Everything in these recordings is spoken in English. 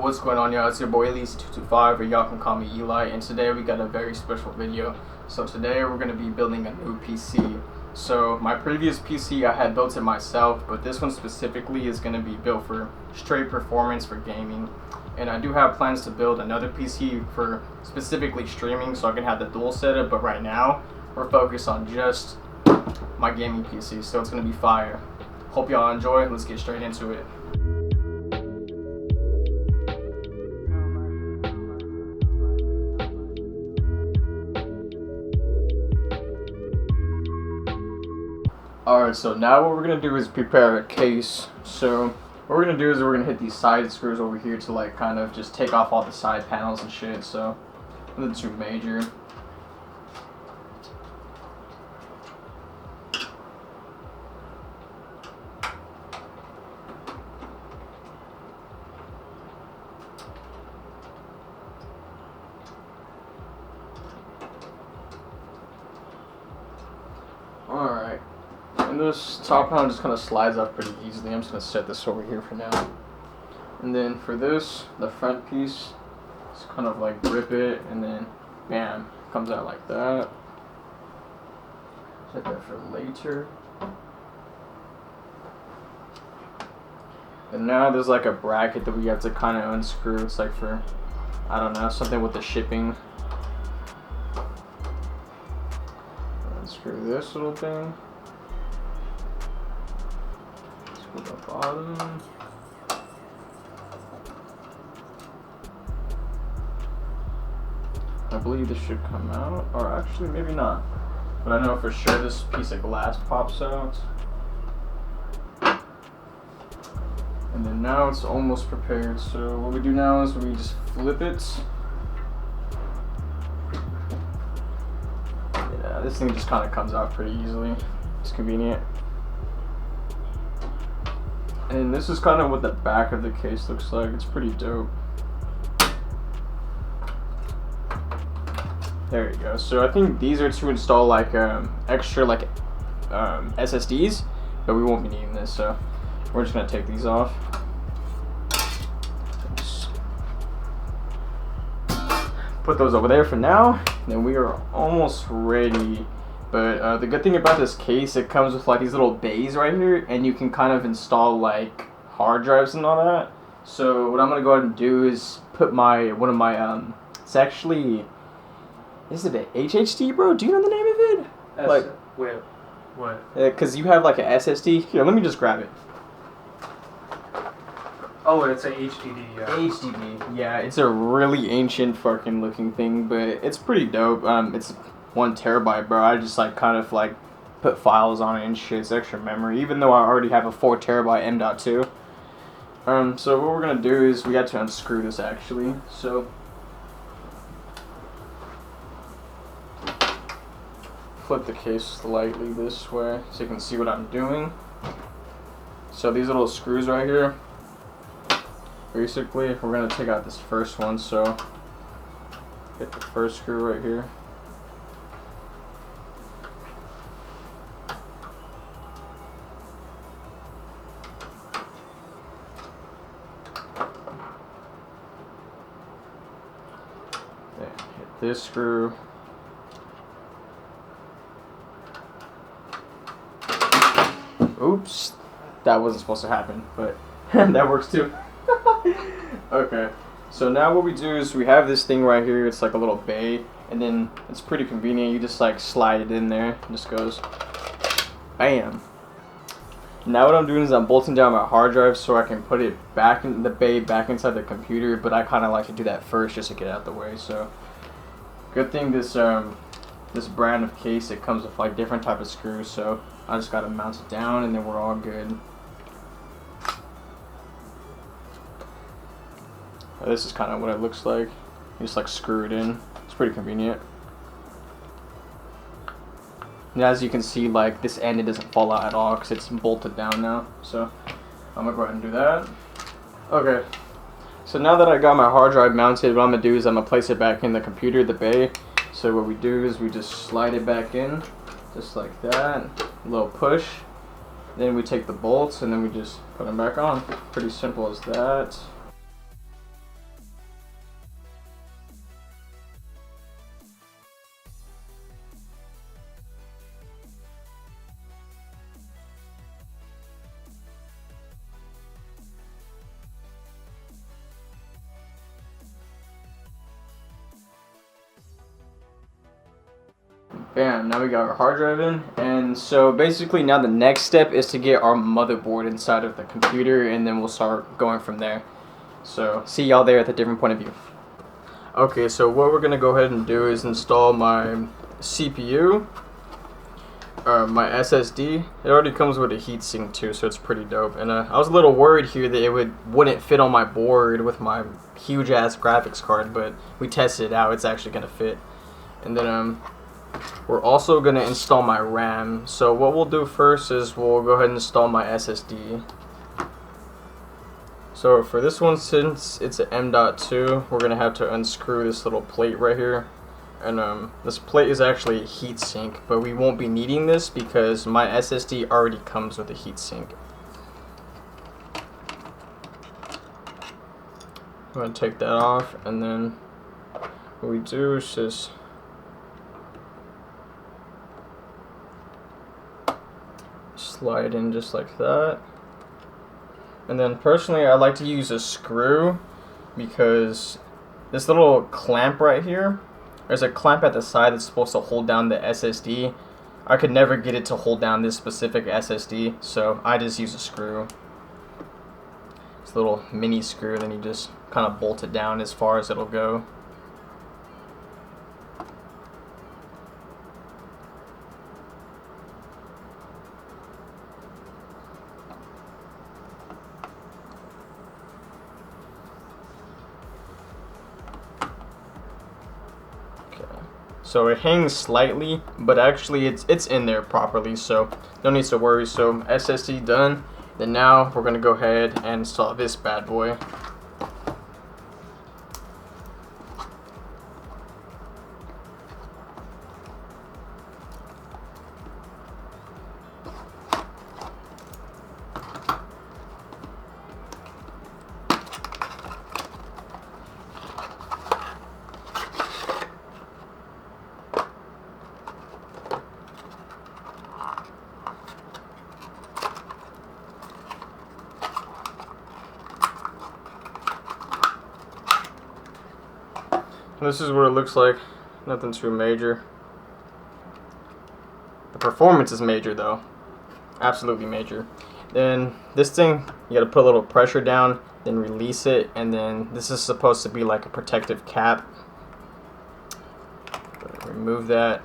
what's going on, y'all? It's your boy Elise225, or y'all can call me Eli, and today we got a very special video. So today we're going to be building a new PC. So my previous PC, I had built it myself, but this one specifically is going to be built for straight performance for gaming. And I do have plans to build another PC for specifically streaming, so I can have the dual setup, but right now we're focused on just my gaming PC, so it's going to be fire. Hope y'all enjoy. Let's get straight into it. Alright, so now what we're going to do is prepare a case. So what we're going to do is we're going to hit these side screws over here to like kind of just take off all the side panels and shit. So nothing too major. Alright. And this top panel just kind of slides off pretty easily. I'm just going to set this over here for now. And then for this, the front piece, just kind of like grip it, and then bam, comes out like that. Set that for later. And now there's like a bracket that we have to kind of unscrew. It's like for, I don't know, something with the shipping. Unscrew this little thing. Screw the bottom. I believe this should come out, or actually maybe not. But I know for sure this piece of glass pops out. And then now it's almost prepared. So what we do now is we just flip it. Yeah, this thing just kind of comes out pretty easily. It's convenient. And this is kind of what the back of the case looks like. It's pretty dope. There you go. So I think these are to install like extra like SSDs, but we won't be needing this, so we're just gonna take these off. Just put those over there for now. Then we are almost ready. But the good thing about this case, it comes with like these little bays right here, and you can kind of install like hard drives and all that. So what I'm gonna go ahead and do is put one of my it's actually, is it an HHD, bro? Do you know the name of it? Like, wait, what? Because you have like an SSD. Here, let me just grab it. Oh, it's a HDD, yeah. HDD, yeah. It's a really ancient fucking looking thing, but it's pretty dope. It's 1 terabyte, bro. I just like kind of like put files on it and shit. It's extra memory, even though I already have a 4 terabyte M.2. So what we're gonna do is we got to unscrew this actually. So flip the case slightly this way so you can see what I'm doing. So these little screws right here, basically we're gonna take out this first one. So get the first screw right here. Then hit this screw. Oops, that wasn't supposed to happen, but that works too. Okay, so now what we do is we have this thing right here. It's like a little bay, and then it's pretty convenient. You just like slide it in there. It just goes bam. Now what I'm doing is I'm bolting down my hard drive so I can put it back in the bay, back inside the computer, but I kind of like to do that first just to get out of the way. So good thing this brand of case, it comes with like different type of screws, so I just gotta mount it down and then we're all good. This is kind of what it looks like. You just like screw it in. It's pretty convenient. And as you can see, like this end, it doesn't fall out at all because it's bolted down now. So I'm gonna go ahead and do that. Okay, so now that I got my hard drive mounted, what I'm gonna do is I'm gonna place it back in the computer, the bay. So what we do is we just slide it back in, just like that, a little push. Then we take the bolts and then we just put them back on. Pretty simple as that. Bam, now we got our hard drive in. And so basically now the next step is to get our motherboard inside of the computer, and then we'll start going from there. So see y'all there at the different point of view. Okay, so what we're gonna go ahead and do is install my CPU, my SSD. It already comes with a heatsink too, so it's pretty dope. And I was a little worried here that it wouldn't fit on my board with my huge ass graphics card, but we tested it out. It's actually gonna fit. And then we're also going to install my RAM. So what we'll do first is we'll go ahead and install my SSD. So for this one, since it's an M.2, we're going to have to unscrew this little plate right here. And this plate is actually a heatsink, but we won't be needing this because my SSD already comes with a heatsink. I'm going to take that off, and then what we do is just slide in just like that. And then personally I like to use a screw because this little clamp right here, there's a clamp at the side that's supposed to hold down the SSD. I could never get it to hold down this specific SSD, so I just use a screw. It's a little mini screw, then you just kind of bolt it down as far as it'll go. So it hangs slightly, but actually it's in there properly, so no need to worry. So SSD done. Then now we're gonna go ahead and install this bad boy. This is what it looks like. Nothing too major. The performance is major though. Absolutely major. Then this thing, you gotta put a little pressure down, then release it, and then this is supposed to be like a protective cap. Remove that.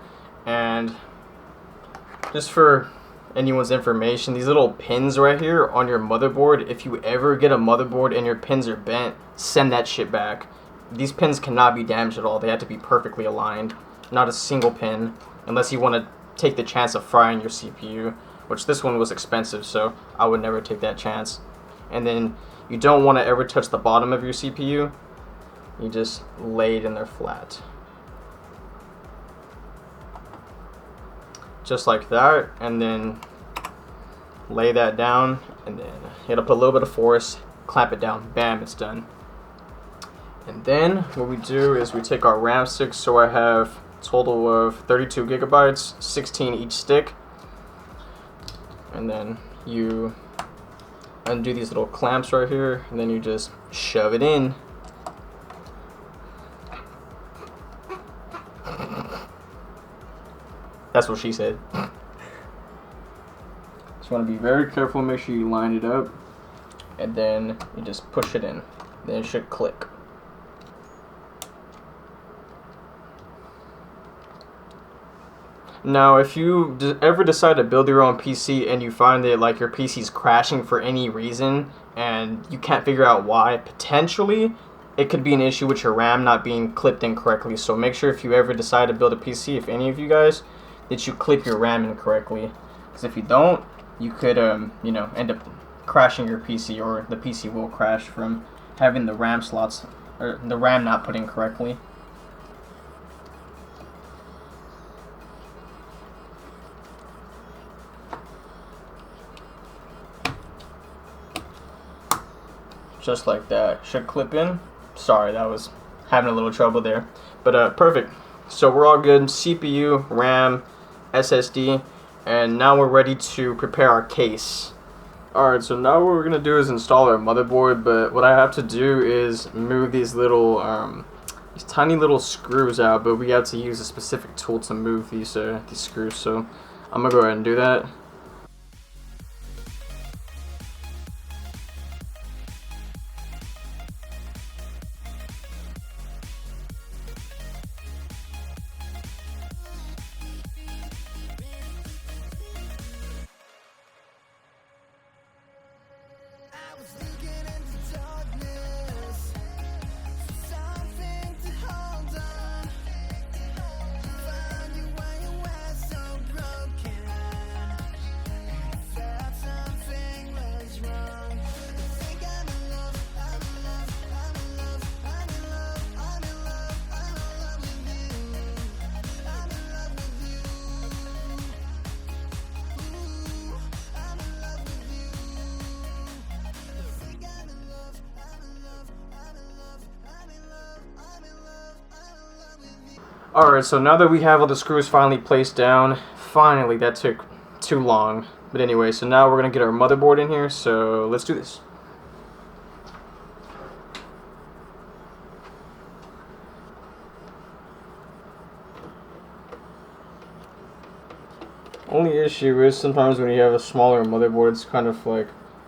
And just for anyone's information, these little pins right here on your motherboard, if you ever get a motherboard and your pins are bent, send that shit back. These pins cannot be damaged at all. They have to be perfectly aligned. Not a single pin, unless you want to take the chance of frying your CPU, which this one was expensive, so I would never take that chance. And then you don't want to ever touch the bottom of your CPU. You just lay it in there flat. Just like that, and then lay that down, and then you gotta put a little bit of force, clamp it down, bam, it's done. And then what we do is we take our RAM sticks, so I have a total of 32 gigabytes, 16 each stick. And then you undo these little clamps right here, and then you just shove it in. That's what she said. Just want to be very careful, make sure you line it up, and then you just push it in. Then it should click. Now, if you ever decide to build your own PC and you find that like your PC's crashing for any reason and you can't figure out why, potentially it could be an issue with your RAM not being clipped in correctly. So make sure if you ever decide to build a PC, if any of you guys, that you clip your RAM in correctly. Because if you don't, you could you know, end up crashing your PC, or the PC will crash from having the RAM slots, or the RAM not put in correctly. Just like that. Should clip in. Sorry, that was having a little trouble there. But perfect. So we're all good. CPU, RAM, SSD, and now we're ready to prepare our case. Alright, so now what we're going to do is install our motherboard, but what I have to do is move these little these tiny little screws out, but we have to use a specific tool to move these screws. So I'm gonna go ahead and do that. Alright, so now that we have all the screws finally placed down, finally, that took too long. But anyway, so now we're going to get our motherboard in here, so let's do this. Only issue is sometimes when you have a smaller motherboard, it's kind of like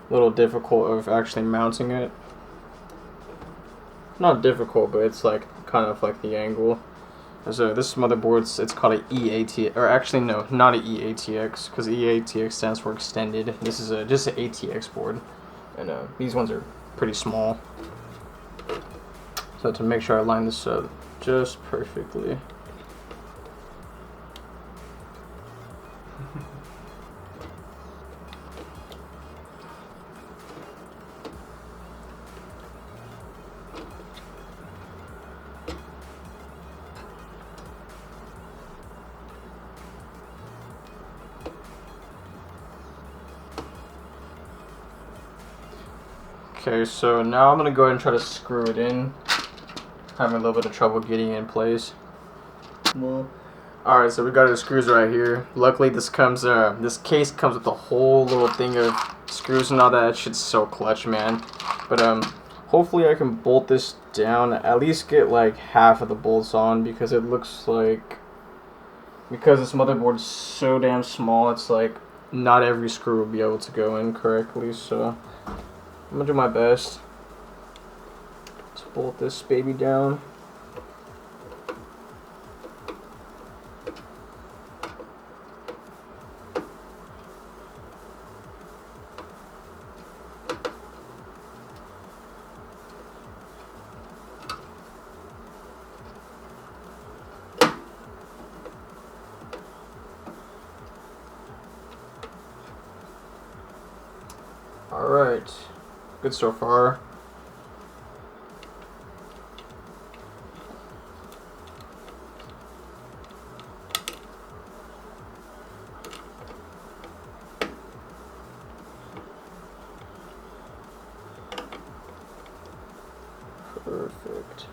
a little difficult of actually mounting it. Not difficult, but it's like kind of like the angle. So this motherboard, it's called an E-ATX, or actually no, not an E-ATX, because E-ATX stands for extended. This is just an ATX board, and these ones are pretty small. So to make sure I line this up just perfectly. Okay, so now I'm going to go ahead and try to screw it in. Having a little bit of trouble getting it in place. Well, alright, so we got our screws right here. Luckily this case comes with a whole little thing of screws and all that. That shit's so clutch, man. But hopefully I can bolt this down, at least get like half of the bolts on, because it looks like, because this motherboard's so damn small, it's like not every screw will be able to go in correctly, so I'm gonna do my best to bolt this baby down. Alright, good so far. Perfect.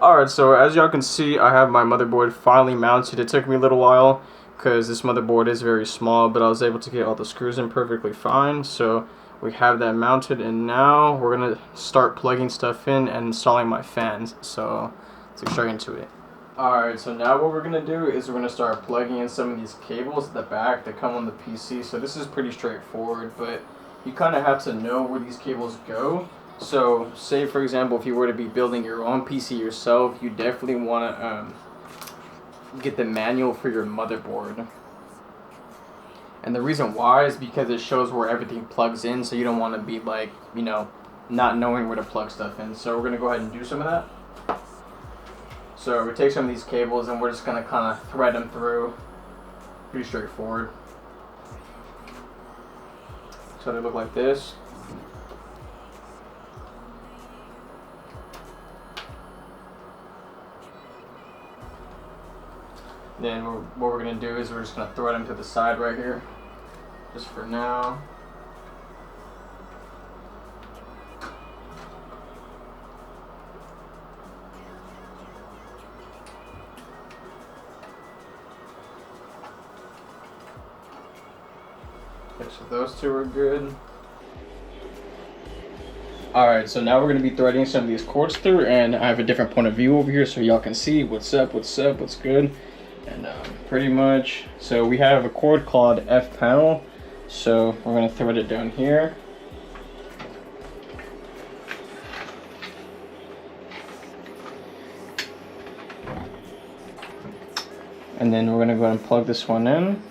Alright, so as y'all can see, I have my motherboard finally mounted. It took me a little while because this motherboard is very small, but I was able to get all the screws in perfectly fine. So we have that mounted, and now we're going to start plugging stuff in and installing my fans. So let's get straight into it. Alright, so now what we're going to do is we're going to start plugging in some of these cables at the back that come on the PC. So this is pretty straightforward, but you kind of have to know where these cables go. So, say for example, if you were to be building your own PC yourself, you definitely want to get the manual for your motherboard. And the reason why is because it shows where everything plugs in, so you don't want to be like, you know, not knowing where to plug stuff in. So we're going to go ahead and do some of that. So we take some of these cables and we're just going to kind of thread them through. Pretty straightforward. So they look like this. Then what we're going to do is we're just going to thread them to the side right here, just for now. Okay, so those two are good. Alright, so now we're going to be threading some of these cords through, and I have a different point of view over here so y'all can see what's up, what's good. And pretty much, so we have a cord called F panel, so we're going to thread it down here. And then we're going to go ahead and plug this one in.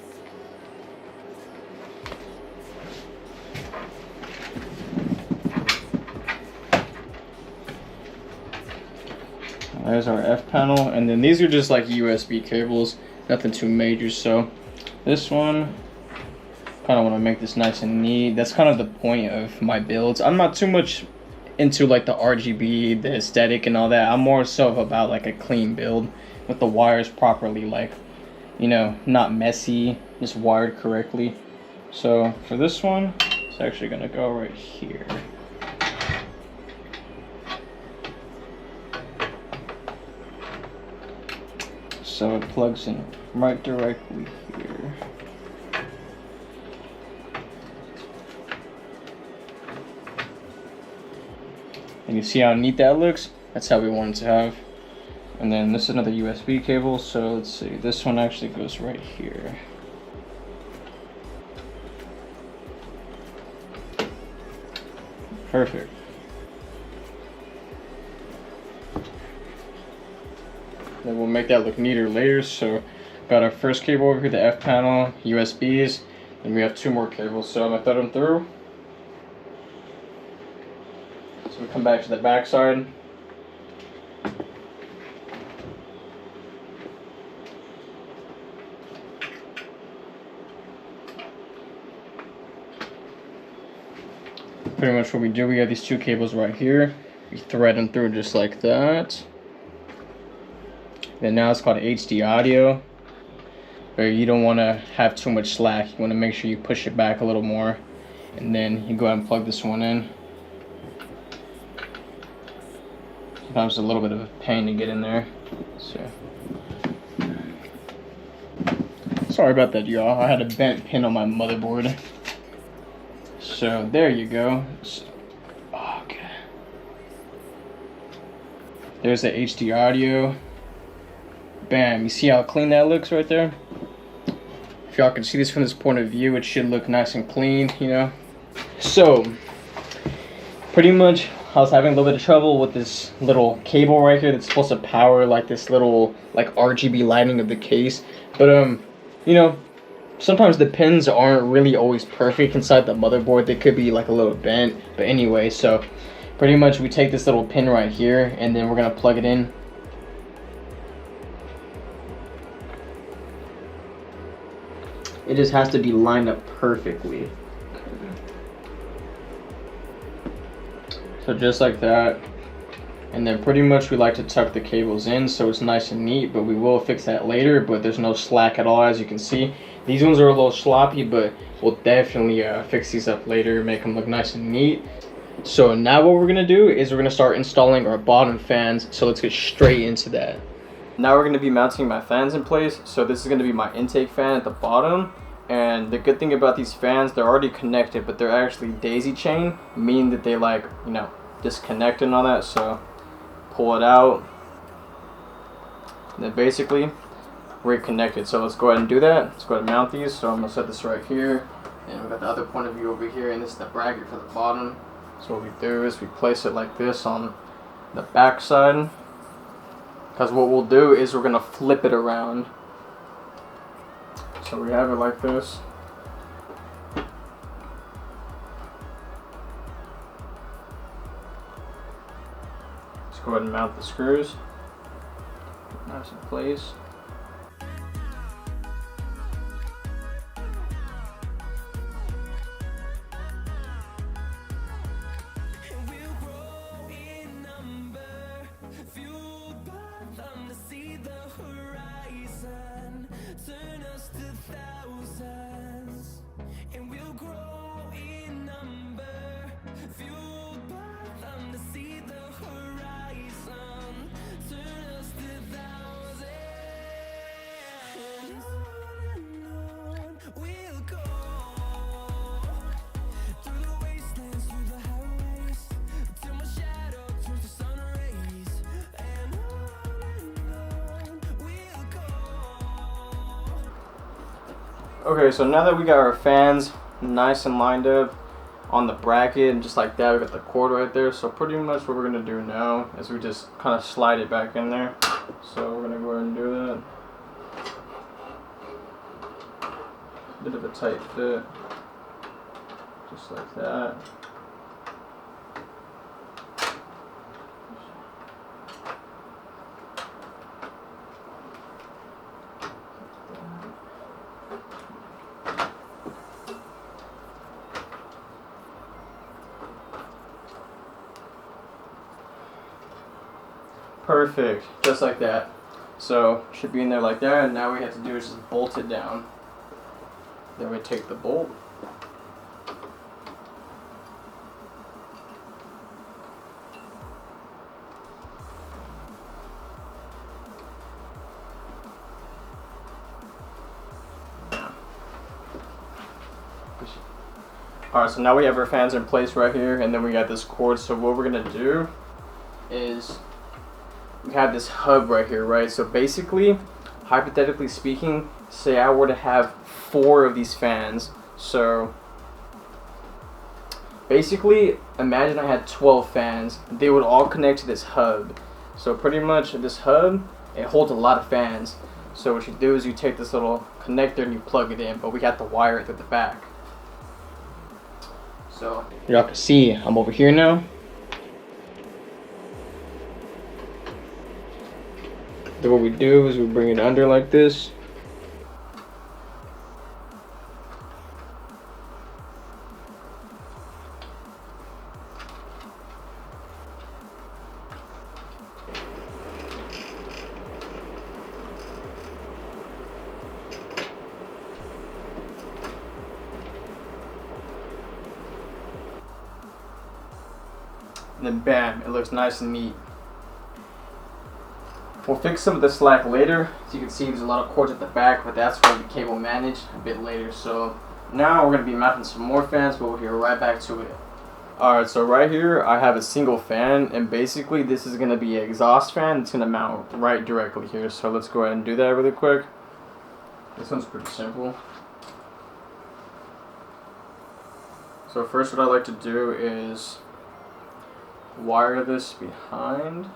There's our F panel, and then these are just like USB cables, nothing too major. So this one, kind of want to make this nice and neat. That's kind of the point of my builds. I'm not too much into like the RGB, the aesthetic and all that. I'm more so about like a clean build with the wires properly, like, you know, not messy, just wired correctly. So for this one, it's actually gonna go right here. So it plugs in right directly here. And you see how neat that looks? That's how we want it to have. And then this is another USB cable, so let's see, this one actually goes right here. Perfect. Then we'll make that look neater later. So got our first cable over here, the F panel, USBs, and we have two more cables. So I'm gonna thread them through. So we come back to the back side. Pretty much what we do, we have these two cables right here. We thread them through just like that. And now it's called HD audio, where you don't want to have too much slack. You want to make sure you push it back a little more, and then you go ahead and plug this one in. Sometimes it's a little bit of a pain to get in there. So sorry about that, y'all. I had a bent pin on my motherboard. So there you go. Okay. There's the HD audio. Bam, you see how clean that looks right there? If y'all can see this from this point of view, it should look nice and clean, you know? So, pretty much, I was having a little bit of trouble with this little cable right here that's supposed to power like this little like RGB lighting of the case. But you know, sometimes the pins aren't really always perfect inside the motherboard. They could be like a little bent. But anyway, so pretty much we take this little pin right here and then we're gonna plug it in. It just has to be lined up perfectly. So just like that. And then pretty much we like to tuck the cables in so it's nice and neat, but we will fix that later, but there's no slack at all, as you can see. These ones are a little sloppy, but we'll definitely fix these up later, make them look nice and neat. So now what we're gonna do is we're gonna start installing our bottom fans. So let's get straight into that. Now we're gonna be mounting my fans in place. So this is gonna be my intake fan at the bottom. And the good thing about these fans, they're already connected, but they're actually daisy chain, meaning that they like, you know, disconnect and all that. So pull it out. And then basically we're connected. So let's go ahead and do that. Let's go ahead and mount these. So I'm gonna set this right here. And we've got the other point of view over here, and this is the bracket for the bottom. So what we do is we place it like this on the back side. Because what we'll do is we're gonna flip it around. So we have it like this. Let's go ahead and mount the screws. Nice in place. Okay, so now that we got our fans nice and lined up on the bracket and just like that, we got the cord right there. So pretty much what we're gonna do now is we just kind of slide it back in there. So we're gonna go ahead and do that. Bit of a tight fit, just like that. Perfect, just like that. So should be in there like that, and now we have to do is just bolt it down. Then we take the bolt. Alright, so now we have our fans in place right here, and then we got this cord. So what we're gonna do is we have this hub right here, right? So basically, hypothetically speaking, say I were to have 4 of these fans. So basically, imagine I had 12 fans. They would all connect to this hub. So pretty much this hub, it holds a lot of fans. So what you do is you take this little connector and you plug it in, but we have to wire it through the back. So y'all can see I'm over here now. Then what we do is we bring it under like this. And then bam, it looks nice and neat. We'll fix some of the slack later. As you can see, there's a lot of cords at the back, but that's where the cable managed a bit later. So now we're going to be mounting some more fans, but we'll get right back to it. Alright, so right here I have a single fan, and basically this is going to be an exhaust fan. It's going to mount right directly here. So let's go ahead and do that really quick. This one's pretty simple. So first what I like to do is wire this behind.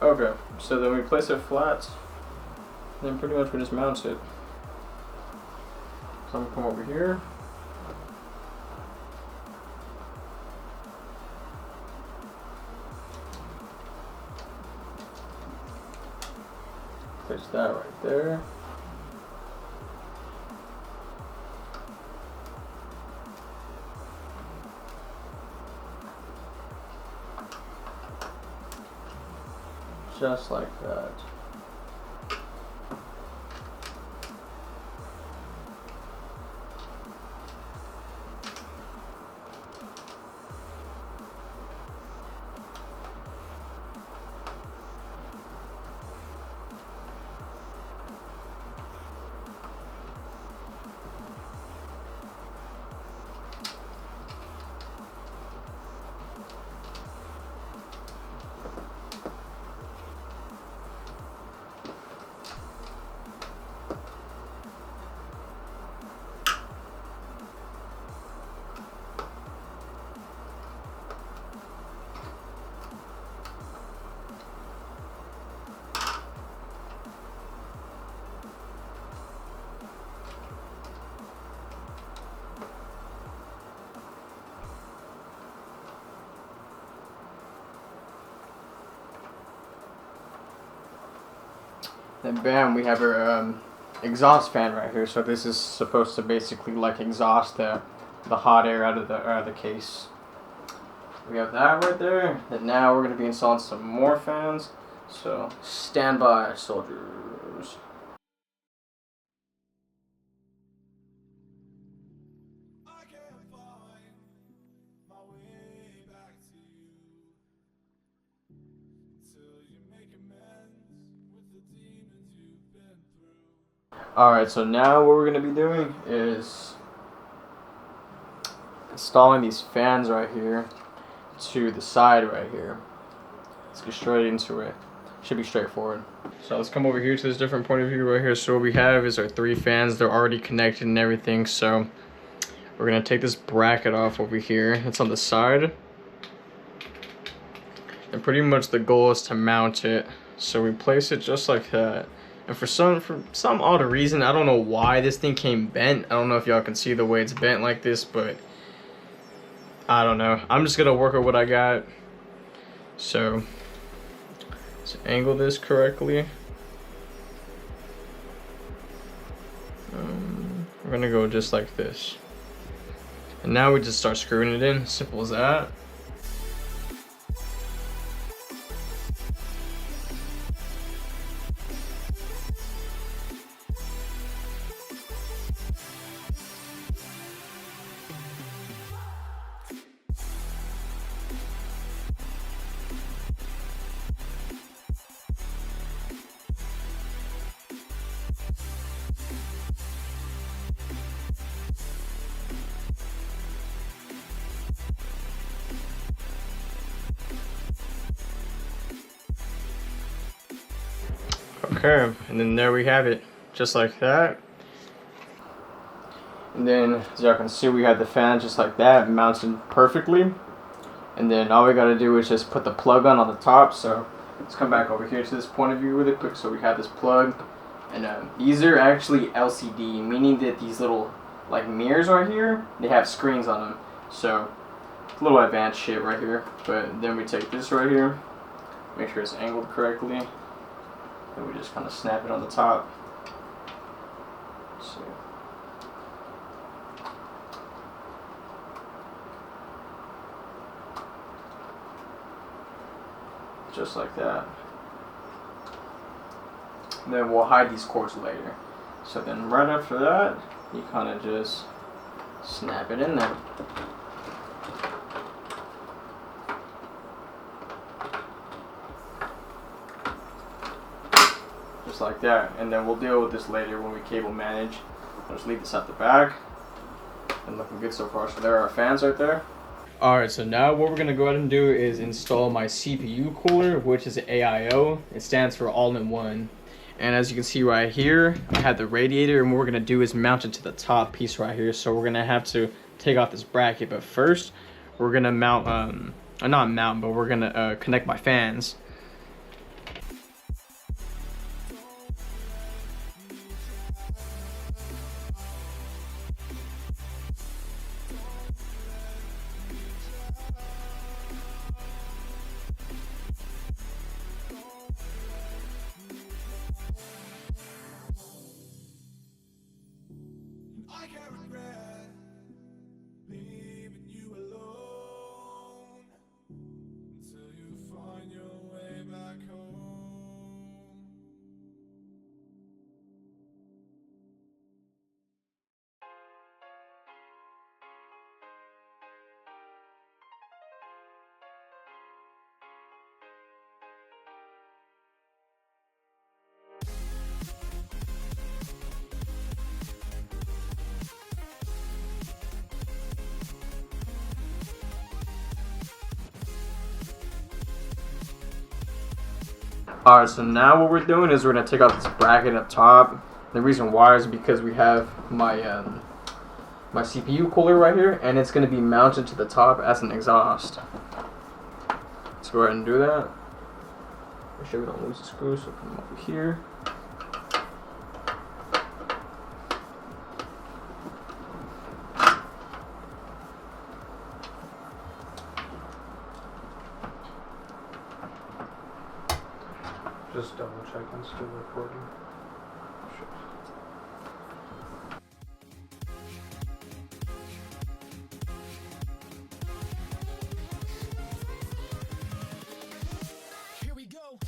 Okay, so then we place it flat, and then pretty much we just mount it. So I'm gonna come over here. Place that right there. Just like that. Then bam, we have our exhaust fan right here. So this is supposed to basically like exhaust the hot air out of the case. We have that right there. And now we're going to be installing some more fans. So stand by, soldiers. Alright, so now what we're going to be doing is installing these fans right here to the side right here. Let's get straight into it. Should be straightforward. So let's come over here to this different point of view right here. So what we have is our 3 fans. They're already connected and everything. So we're going to take this bracket off over here. It's on the side. And pretty much the goal is to mount it. So we place it just like that. And for some odd reason, I don't know why this thing came bent. I don't know if y'all can see the way it's bent like this, but I don't know. I'm just gonna work with what I got. So let's angle this correctly. We're gonna go just like this. And now we just start screwing it in. Simple as that. Okay, and then there we have it, just like that. And then, as y'all can see, we have the fan just like that, mounted perfectly. And then all we gotta do is just put the plug on the top. So let's come back over here to this point of view really quick. So we have this plug, and these are actually LCD, meaning that these little like mirrors right here, they have screens on them. So a little advanced shit right here. But then we take this right here, make sure it's angled correctly. And we just kind of snap it on the top. So just like that. And then we'll hide these cords later. So then right after that, you kind of just snap it in there. Just like that. And then we'll deal with this later when we cable manage. I'll just leave this at the back. And looking good so far. So there are our fans right there. Alright, so now what we're going to go ahead and do is install my CPU cooler, which is AIO. It stands for all-in-one. And as you can see right here, I have the radiator, and what we're going to do is mount it to the top piece right here. So we're going to have to take off this bracket, but first we're going to mount, not mount, but we're going to connect my fans. Alright, so now what we're doing is we're going to take out this bracket up top. The reason why is because we have my my CPU cooler right here, and it's going to be mounted to the top as an exhaust. Let's go ahead and do that. Make sure we don't lose the screw, so put them over here. Just double check I'm still recording. Sure. Here we go.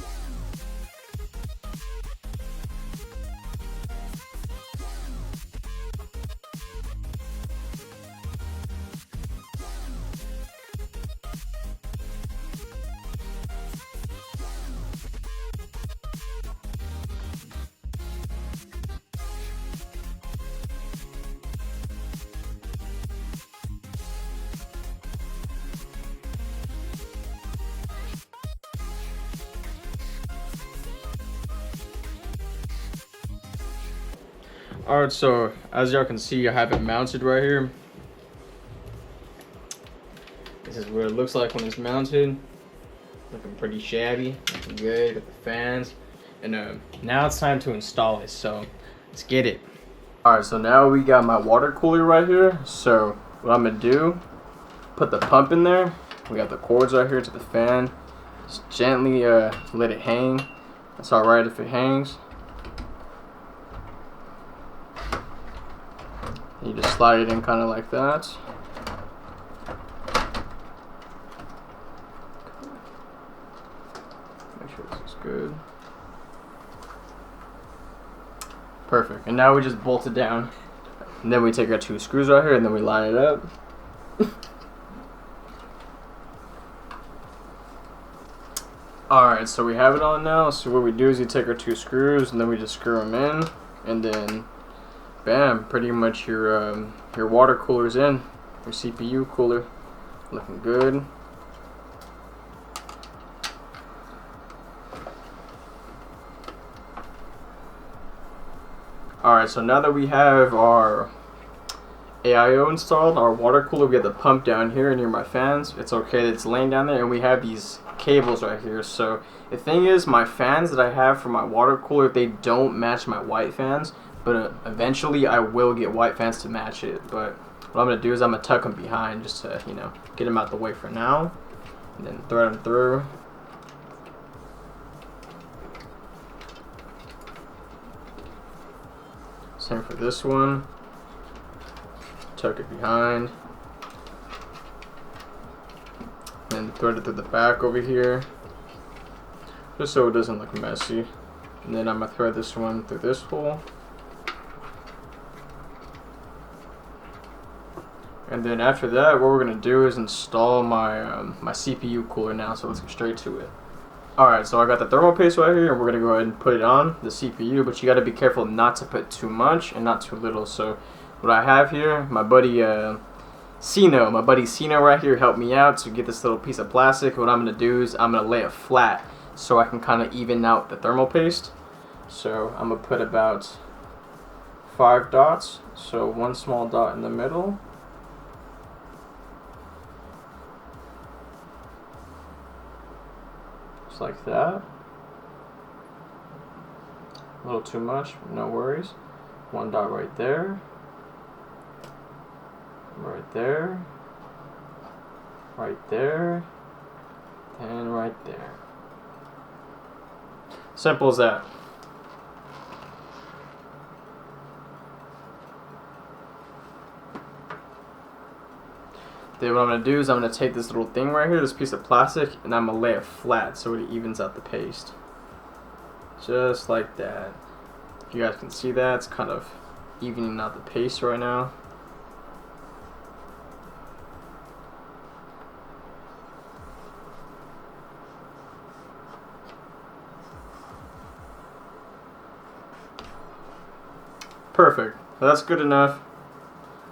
Alright, so as y'all can see, I have it mounted right here. This is what it looks like when it's mounted. Looking pretty shabby, looking good, got the fans. And now it's time to install it, so let's get it. Alright, so now we got my water cooler right here. So what I'm gonna do, put the pump in there. We got the cords right here to the fan. Just gently let it hang. That's alright if it hangs. You just slide it in kind of like that. Make sure this is good. Perfect. And now we just bolt it down. And then we take our 2 screws right here and then we line it up. Alright, so we have it on now. So what we do is you take our 2 screws and then we just screw them in. And then bam, pretty much your water cooler's in. Your CPU cooler. Looking good. Alright, so now that we have our AIO installed, our water cooler, we have the pump down here near my fans. It's okay that it's laying down there, and we have these cables right here. So the thing is, my fans that I have for my water cooler, they don't match my white fans. But eventually I will get white fans to match it. But what I'm going to do is I'm going to tuck them behind just to, you know, get them out the way for now. And then thread them through. Same for this one. Tuck it behind. And thread it through the back over here. Just so it doesn't look messy. And then I'm going to thread this one through this hole. And then after that, what we're going to do is install my my CPU cooler now, so let's get straight to it. Alright, so I got the thermal paste right here, and we're going to go ahead and put it on the CPU, but you got to be careful not to put too much and not too little. So what I have here, my buddy Sino right here helped me out to get this little piece of plastic. What I'm going to do is I'm going to lay it flat so I can kind of even out the thermal paste. So I'm going to put about 5 dots, so 1 small dot in the middle. Just like that. A little too much, no worries. 1 dot right there. Right there. Right there. And right there. Simple as that. Then what I'm going to do is I'm going to take this little thing right here, this piece of plastic, and I'm going to lay it flat so it evens out the paste. Just like that. If you guys can see that, it's kind of evening out the paste right now. Perfect. That's good enough.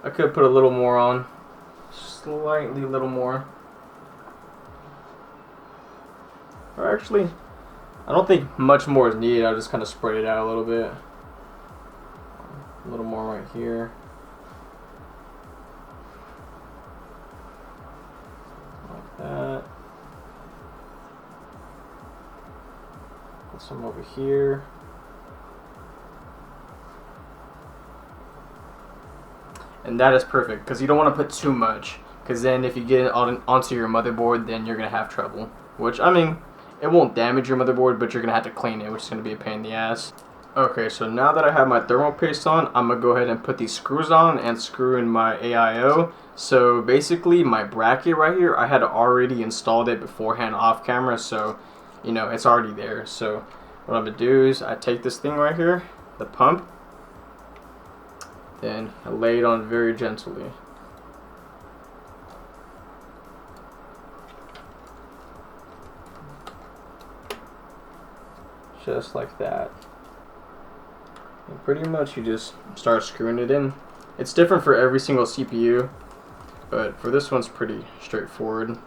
I could put a little more on. Slightly a little more. Or actually, I don't think much more is needed. I'll just kind of spread it out a little bit. A little more right here. Like that. Put some over here. And that is perfect, because you don't want to put too much, because then if you get it onto your motherboard, then you're going to have trouble. Which, I mean, it won't damage your motherboard, but you're going to have to clean it, which is going to be a pain in the ass. Okay, so now that I have my thermal paste on, I'm going to go ahead and put these screws on and screw in my AIO. So basically, my bracket right here, I had already installed it beforehand off camera, so, you know, it's already there. So what I'm going to do is I take this thing right here, the pump, then I lay it on very gently. Just like that. And pretty much you just start screwing it in. It's different for every single CPU, but for this one's pretty straightforward.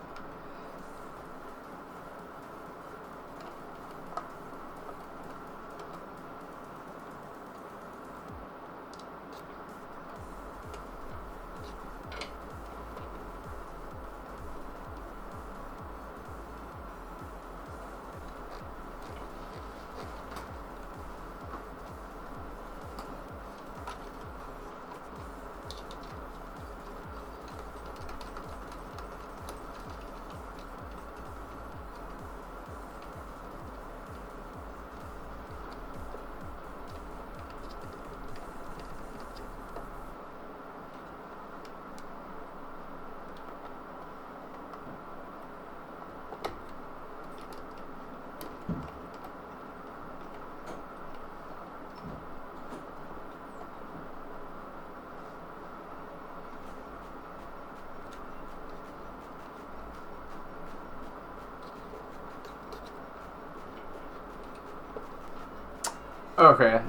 Okay,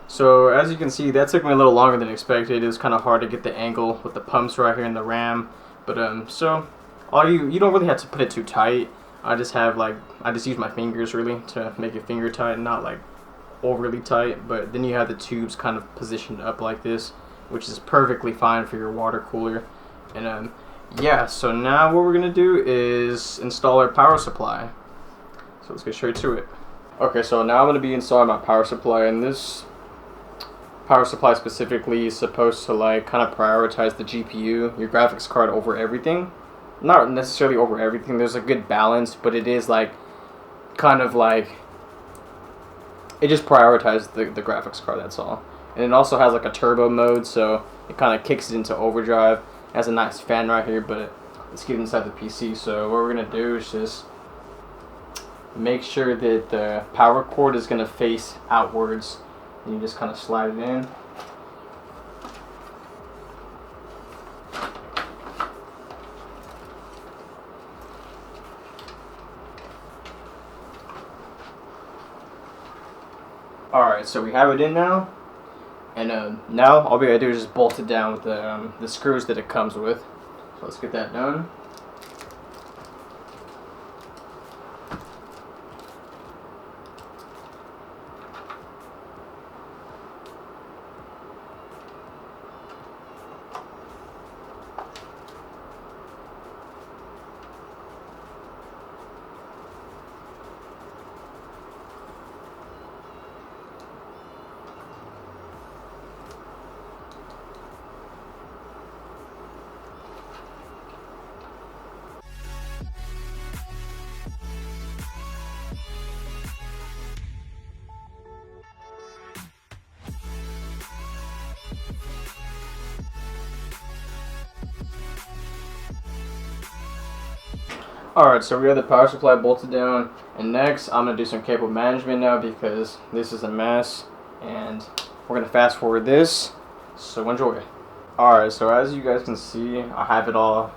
so as you can see, that took me a little longer than expected. It was kind of hard to get the angle with the pumps right here in the RAM, but so all you don't really have to put it too tight. I just use my fingers really to make it finger tight, not like overly tight. But then you have the tubes kind of positioned up like this, which is perfectly fine for your water cooler. And yeah, so now what we're gonna do is install our power supply. So let's get straight to it. Okay, so now I'm going to be installing my power supply, and this power supply specifically is supposed to like kind of prioritize the GPU, your graphics card, over everything. Not necessarily over everything, there's a good balance, but it is like kind of like it just prioritizes the graphics card, that's all. And it also has like a turbo mode, so it kind of kicks it into overdrive. It has a nice fan right here, but let's get inside the PC. So what we're going to do is just make sure that the power cord is going to face outwards, and you just kind of slide it in. Alright, so we have it in now, and now all we gotta do is just bolt it down with the screws that it comes with. So let's get that done. Alright, so we have the power supply bolted down, and next I'm going to do some cable management now because this is a mess, and we're going to fast forward this, so enjoy. Alright, so as you guys can see, I have it all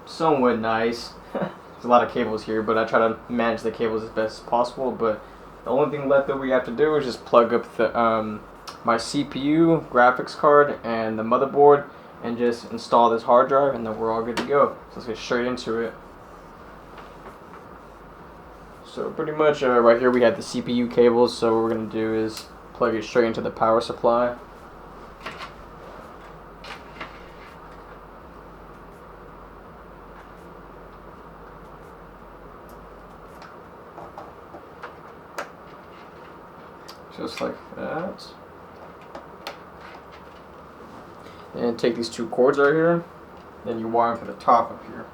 somewhat nice. There's a lot of cables here, but I try to manage the cables as best as possible, but the only thing left that we have to do is just plug up the my CPU, graphics card, and the motherboard, and just install this hard drive, and then we're all good to go. So let's get straight into it. So pretty much right here we have the CPU cables, so what we're going to do is plug it straight into the power supply. Just like that. And take these two cords right here, then you wire them to the top up here.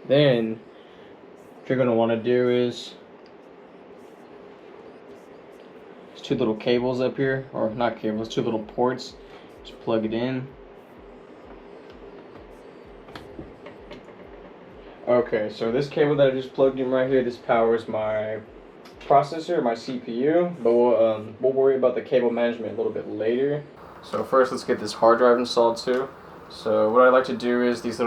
Then, what you're going to want to do is, there's two little cables up here, or not cables, two little ports. Just plug it in. Okay, so this cable that I just plugged in right here, this powers my processor, my CPU, but we'll worry about the cable management a little bit later. So first, let's get this hard drive installed too. So what I like to do is these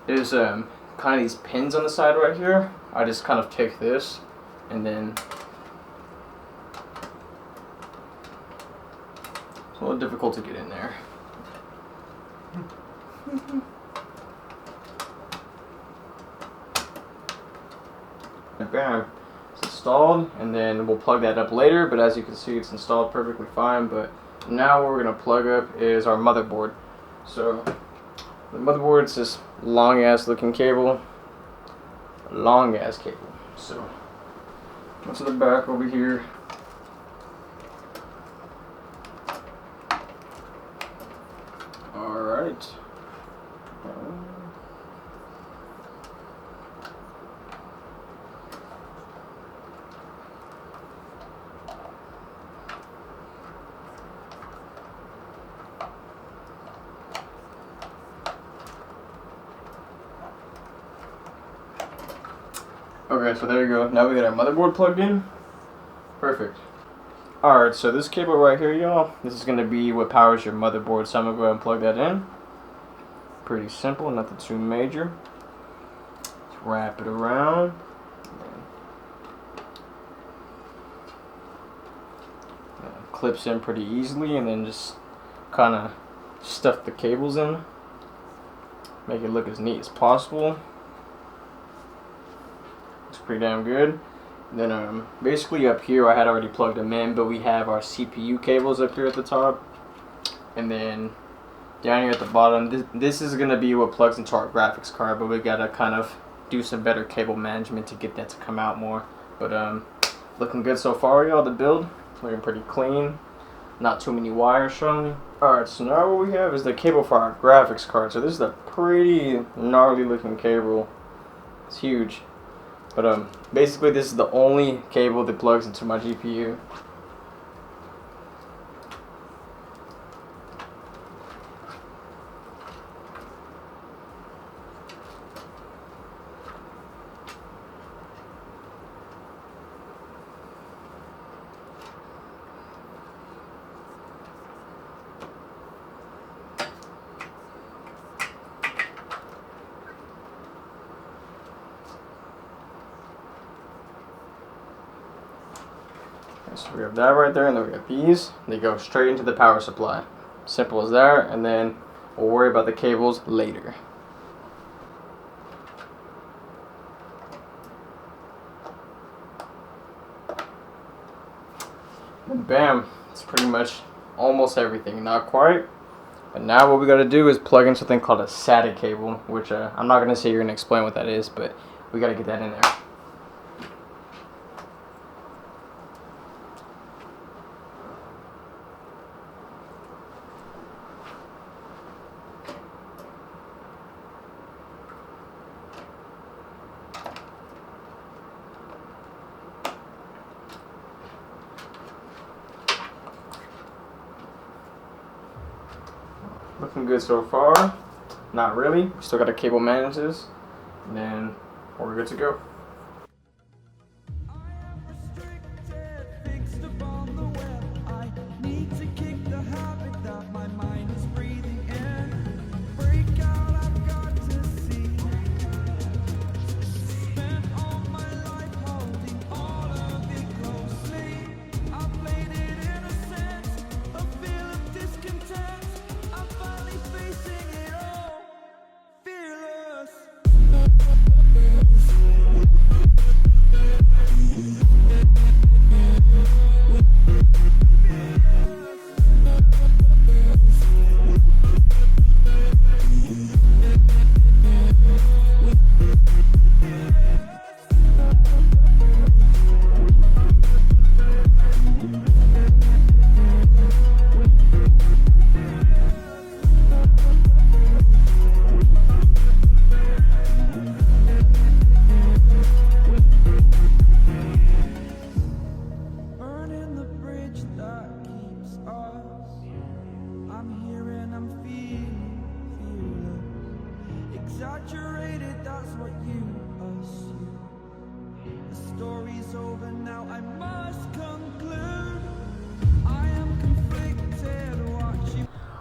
there's kind of these pins on the side right here. I just kind of take this and then it's a little difficult to get in there. Bam, it's installed, and then we'll plug that up later, but as you can see it's installed perfectly fine. But now what we're going to plug up is our motherboard. So the motherboard is this long ass looking cable, so go to the back over here. Alright. Okay, so there you go. Now we got our motherboard plugged in. Perfect. Alright, so this cable right here, y'all, this is going to be what powers your motherboard. So I'm going to go ahead and plug that in. Pretty simple, nothing too major. Let's wrap it around. Clips in pretty easily, and then just kind of stuff the cables in. Make it look as neat as possible. Pretty damn good. And then basically up here I had already plugged them in, but we have our CPU cables up here at the top, and then down here at the bottom this is gonna be what plugs into our graphics card, but we gotta kind of do some better cable management to get that to come out more. But looking good so far, y'all. The build looking pretty clean, not too many wires showing. Alright, so now what we have is the cable for our graphics card. So this is a pretty gnarly looking cable. It's huge. But basically this is the only cable that plugs into my GPU. So we have that right there, and then we have these. They go straight into the power supply. Simple as that, and then we'll worry about the cables later. And bam, it's pretty much almost everything. Not quite. But now what we got to do is plug in something called a SATA cable, which I'm not going to sit here and explain what that is, but we got to get that in there. Looking good so far. Not really. We still got to cable manage this, and then we're good to go.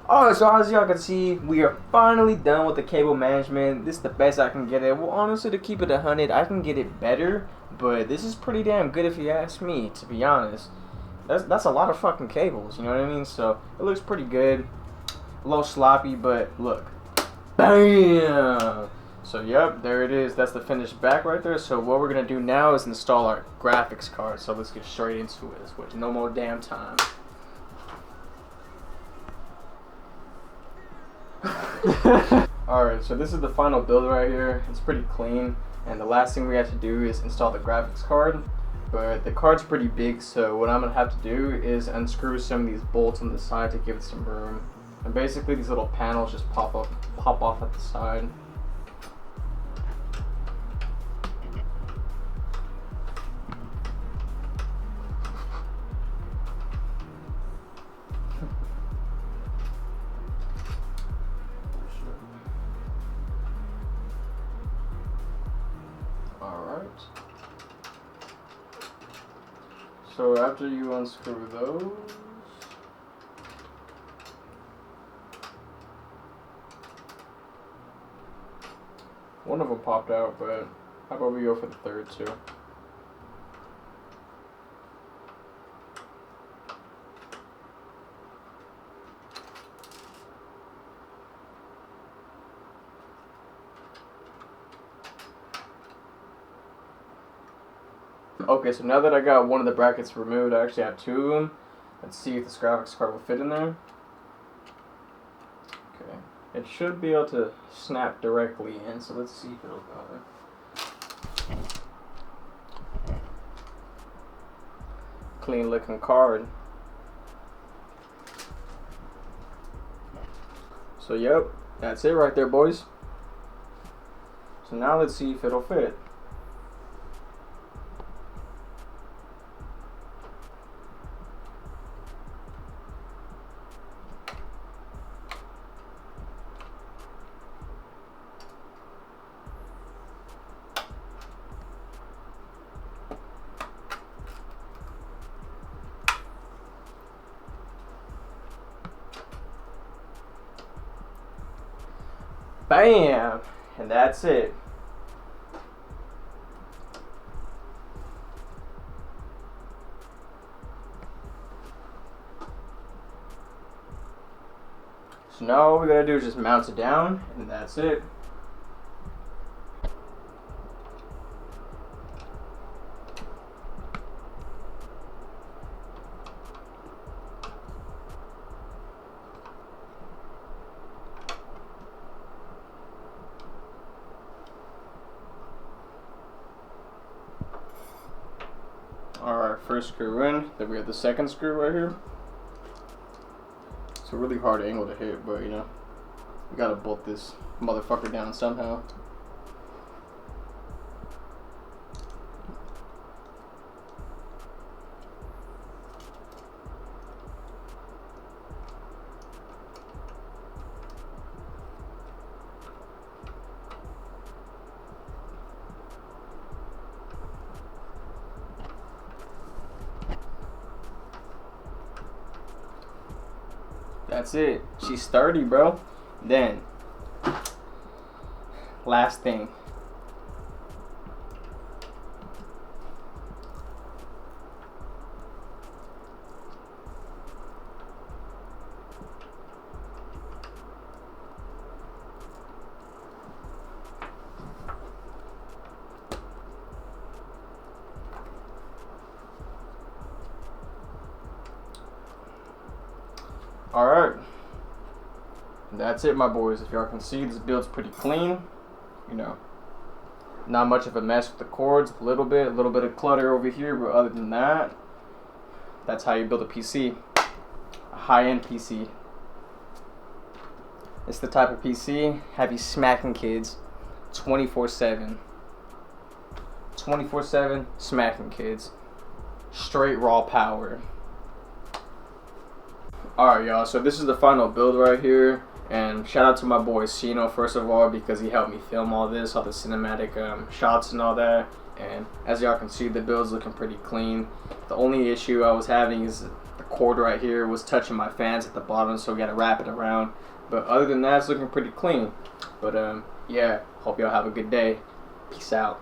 Alright, so as y'all can see, we are finally done with the cable management. This is the best I can get it. Well, honestly, to keep it 100, I can get it better, but this is pretty damn good if you ask me, to be honest. That's a lot of fucking cables, you know what I mean? So, it looks pretty good. A little sloppy, but look. BAM! So, yep, there it is. That's the finished back right there. So, what we're going to do now is install our graphics card. So, let's get straight into it. Let's waste no more damn time. Alright, so this is the final build right here. It's pretty clean, and the last thing we have to do is install the graphics card, but the card's pretty big, so what I'm gonna have to do is unscrew some of these bolts on the side to give it some room, and basically these little panels just pop off at the side. So after you unscrew those, one of them popped out, but how about we go for the third too? Okay, so now that I got one of the brackets removed, I actually have two of them. Let's see if this graphics card will fit in there. Okay, it should be able to snap directly in, so let's see if it'll go. Clean looking card. So yep, that's it right there, boys. So now let's see if it'll fit. Bam! And that's it. So now all we gotta do is just mount it down, and that's it. Alright, first screw in, then we have the second screw right here. It's a really hard angle to hit, but you know, we gotta bolt this motherfucker down somehow. That's it. She's sturdy, bro. Then, last thing. Alright, that's it, my boys. If y'all can see, this build's pretty clean. You know, not much of a mess with the cords, a little bit of clutter over here, but other than that, that's how you build a PC, a high-end PC. It's the type of PC have you smacking kids 24/7. 24/7 smacking kids. Straight raw power. Alright, y'all, so this is the final build right here, and shout out to my boy Sino first of all, because he helped me film all this, all the cinematic shots and all that. And as y'all can see, the build's looking pretty clean. The only issue I was having is the cord right here was touching my fans at the bottom, so we got to wrap it around. But other than that, it's looking pretty clean. But yeah, hope y'all have a good day. Peace out.